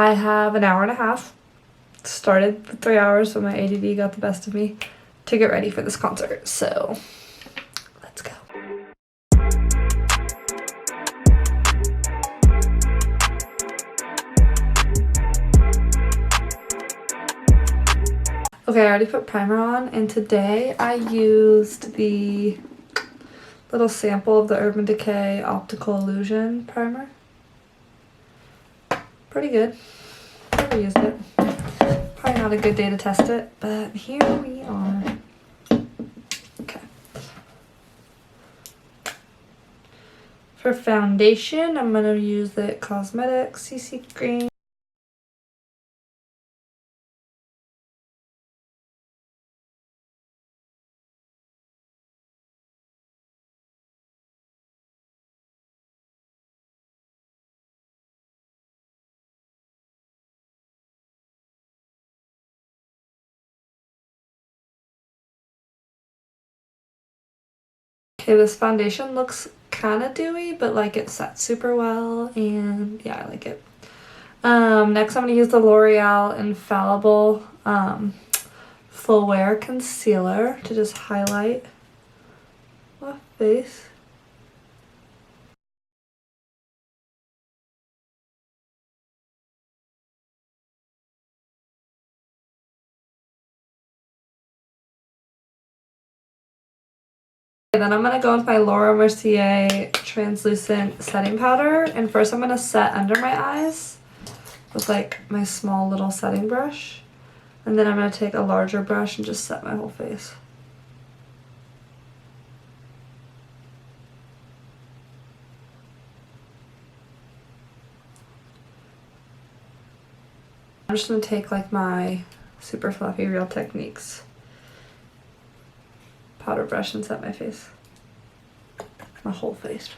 I have an hour and a half. Started with 3 hours, so my ADD got the best of me to get ready for this concert. So let's go. Okay, I already put primer on, and today I used the little sample of the Urban Decay Optical Illusion primer. Pretty good. Never used it. Probably not a good day to test it, but here we are. Okay. For foundation, I'm going to use the Cosmetics CC Cream. Okay, this foundation looks kind of dewy, but like it sets super well, and yeah, I like it. Next I'm going to use the L'Oreal Infallible Full Wear Concealer to just highlight my face. Then I'm going to go with my Laura Mercier translucent setting powder, and first I'm going to set under my eyes with like my small little setting brush, and then I'm going to take a larger brush and just set my whole face. I'm just going to take like my super fluffy Real Techniques powder brush and set my face. My whole face.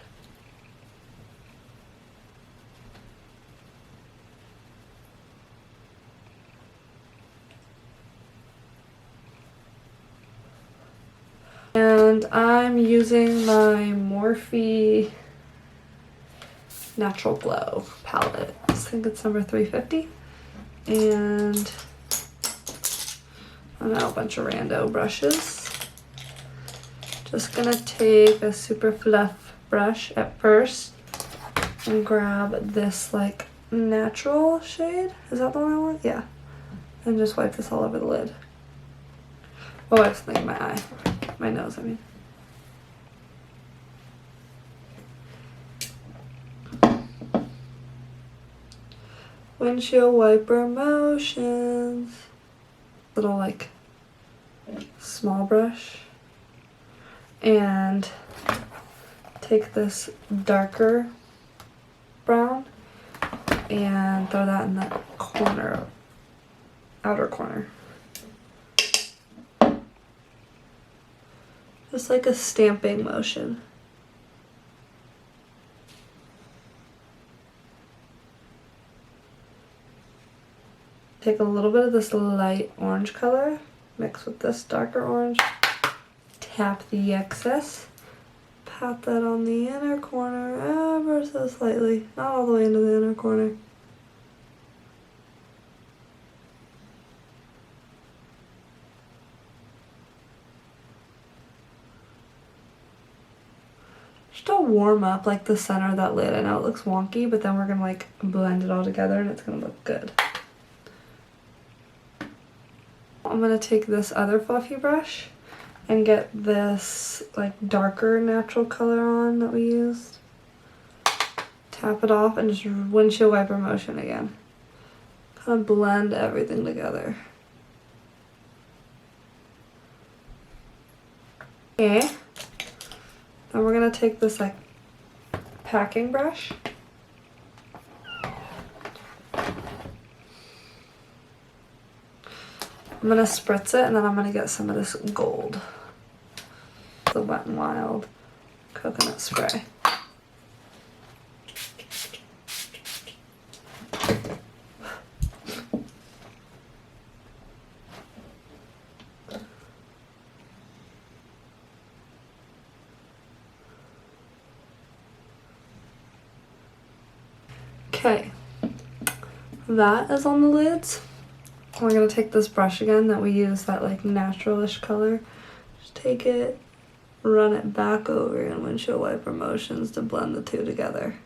And I'm using my Morphe Natural Glow palette. I think it's number 350. And I don't know, a bunch of rando brushes. Just gonna take a super fluff brush at first and grab this like natural shade. Is that the one I want? Yeah. And just wipe this all over the lid. Oh, I have something in my eye. My nose, I mean. Windshield wiper motions. Little like small brush. And take this darker brown and throw that in the corner, outer corner. Just like a stamping motion. Take a little bit of this light orange color, mix with this darker orange. Tap the excess, pat that on the inner corner ever so slightly, not all the way into the inner corner. Just to warm up like the center of that lid. I know it looks wonky, but then we're gonna like blend it all together and it's gonna look good. I'm gonna take this other fluffy brush and get this like darker natural color on that we used. Tap it off and just windshield wiper motion again. Kind of blend everything together. Okay. Then we're gonna take this like packing brush. I'm gonna spritz it and then I'm gonna get some of this gold. The Wet n Wild coconut spray. Okay. that is on the lids. We're gonna take this brush again that we use, that like naturalish color. Just take it, run it back over in windshield wiper motions to blend the two together.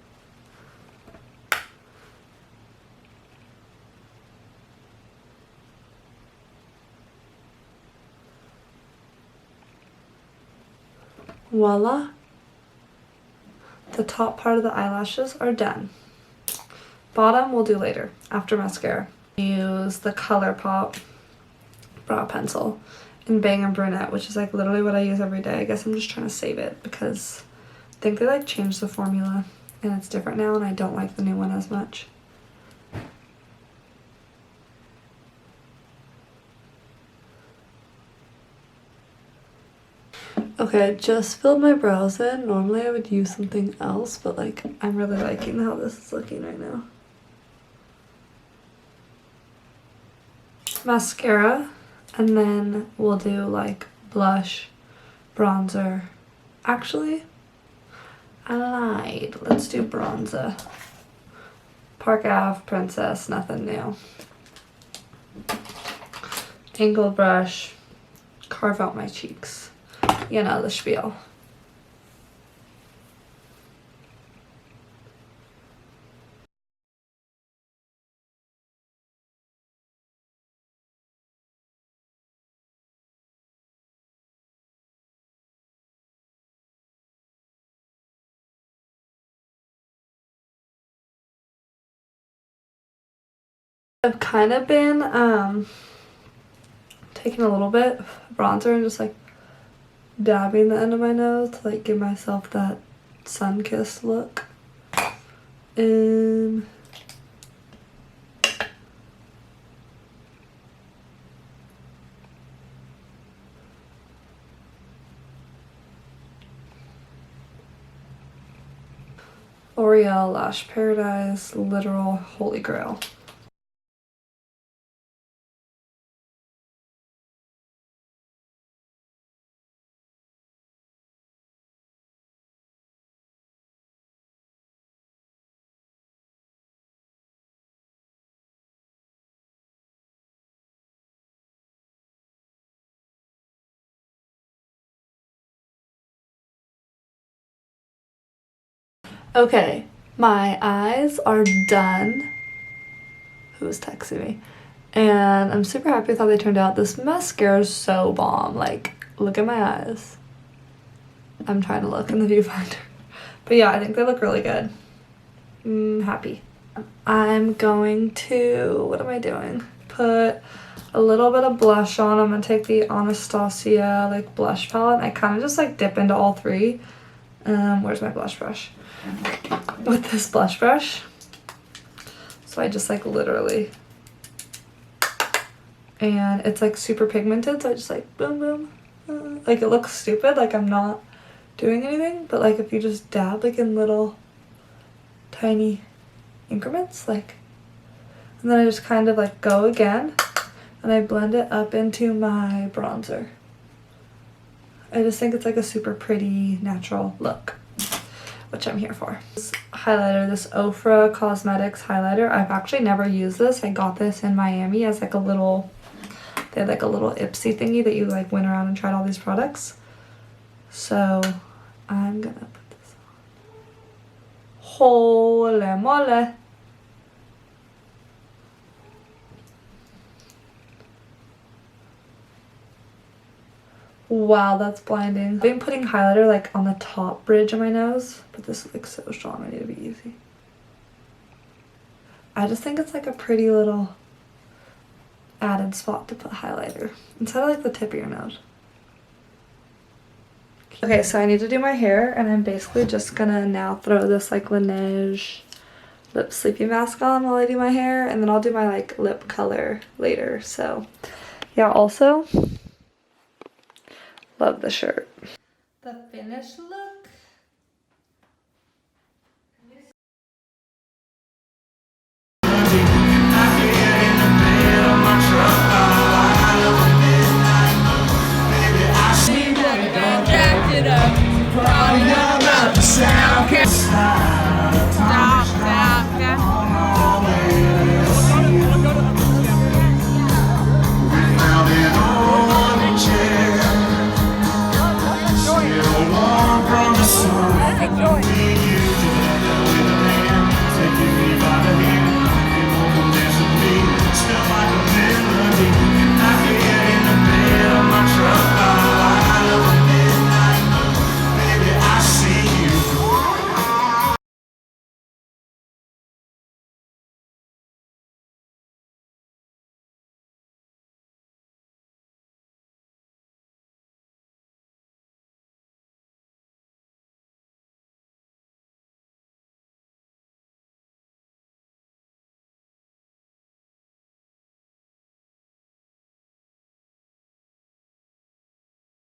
Voila. The top part of the eyelashes are done. Bottom we'll do later, after mascara. Use the ColourPop brow pencil in Bang & Brunette, which is like literally what I use every day. I guess I'm just trying to save it because I think they like changed the formula and it's different now and I don't like the new one as much. Okay, I just filled my brows in. Normally I would use something else, but like I'm really liking how this is looking right now. Mascara, and then we'll do like blush, bronzer. Actually, I lied. Let's do bronzer. Park Ave Princess, nothing new. Angled brush, carve out my cheeks. You know the spiel. I've kind of been taking a little bit of bronzer and just like dabbing the end of my nose to like give myself that sun-kissed look. And L'Oreal Lash Paradise, literal holy grail. Okay, my eyes are done. Who's texting me? And I'm super happy with how they turned out. This mascara is so bomb. Like, look at my eyes. I'm trying to look in the viewfinder. But yeah, I think they look really good. I'm happy. I'm going to, what am I doing? Put a little bit of blush on. I'm gonna take the Anastasia like blush palette. I kind of just like dip into all three. Where's my blush brush? With this blush brush. So I just like literally, and it's like super pigmented, so I just like boom boom. Like it looks stupid, like I'm not doing anything, but like if you just dab like in little tiny increments, like, and then I just kind of like go again and I blend it up into my bronzer. I just think it's like a super pretty natural look, which I'm here for. This highlighter, this Ofra Cosmetics highlighter, I've actually never used this. I got this in Miami as like a little, they had like a little Ipsy thingy that you like went around and tried all these products. So I'm gonna put this on. Holy moly. Wow, that's blinding. I've been putting highlighter like on the top bridge of my nose, but this is like so strong, I need to be easy. I just think it's like a pretty little added spot to put highlighter instead of like the tip of your nose. Okay, so I need to do my hair and I'm basically just gonna now throw this like Laneige lip sleeping mask on while I do my hair, and then I'll do my like lip color later. So yeah, also love the shirt. The finished look.